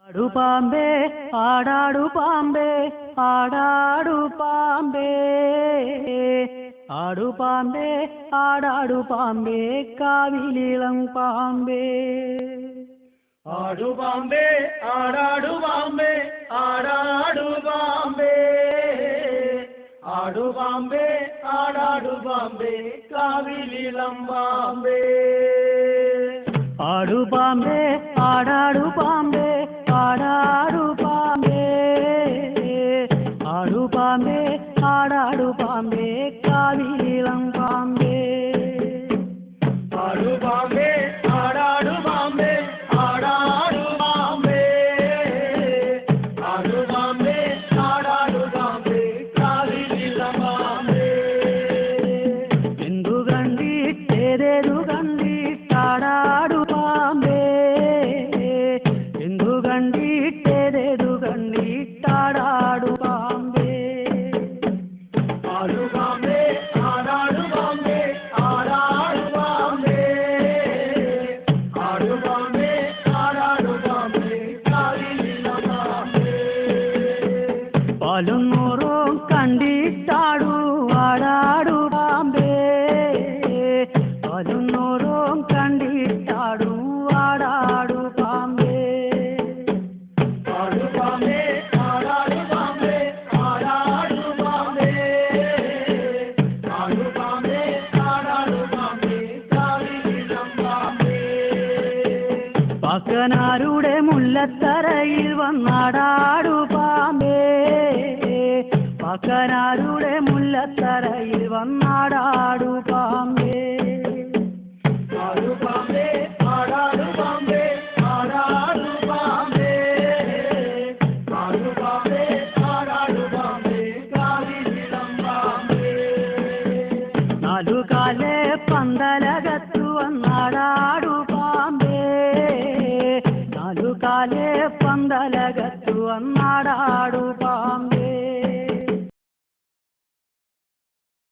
ആടാടു പാമ്പേ ആടാടു പാമ്പേ ആടാടു പാമ്പേ ആടു പാമ്പേ ആടാടു പാമ്പേ കാവിലിളം പാമ്പേ ആടു പാമ്പേ ആടാടു പാമ്പേ ആടാടു പാമ്പേ ആടു പാമ്പേ ആടാടു പാമ്പേ കാവിലിളം പാമ്പേ ആടു പാമ്പേ ആടാടു പാമ്പേ ആടാടു പാമ്പേ ആടു പാമ്പേ ആടാടു പാമ്പേ കാവിലിളം പാമ്പേ ആടു പാമ്പേ ആടാടു പാമ്പേ ആടാടു പാമ്പേ ആടു പാമ്പേ ആടാടു പാമ്പേ കാവിലിളം പാമ്പേ എന്തു കണ്ടിട്ടേതേതു കണ്ടിട്ടാടാടു പാമ്പേ എന്തു കണ്ടിട്ടേതേതു കണ്ടിട്ടാടാടു പാമ്പേ ആടു പാമ്പേ ആടാടു പാമ്പേ ആടാടു പാമ്പേ ആടു പാമ്പേ ആടാടു പാമ്പേ കാവിലിളം പാമ്പേ പാലും നൂറും കണ്ടിട്ടാടു ആടാടു പാമ്പേ പാലും നൂറും കണ്ടിട്ടാടു ആടാടു പാമ്പേ ആടു പാമ്പേ ആടാടു പാമ്പേ ആടാടു പാമ്പേ ആടു പാമ്പേ ആടാടു പാമ്പേ കാവിലിളം പാമ്പേ പാക്കനാരുടെ മുല്ലത്തറയിൽ വന്നാടാടു പാമ്പേ പാക്കനാരുടെ മുല്ലത്തറയിൽ വന്നാടാടു പാമ്പേ ആടു പാമ്പേ ആടാടു പാമ്പേ ആടാടു പാമ്പേ ആടു പാമ്പേ ആടാടു പാമ്പേ കാവിലിളം പാമ്പേ നാലുകാലെ പന്തലകത്തു വന്നാടാടു പാമ്പേ നാലുകാലെ പന്തലകത്തു വന്നാടാടു പാമ്പേ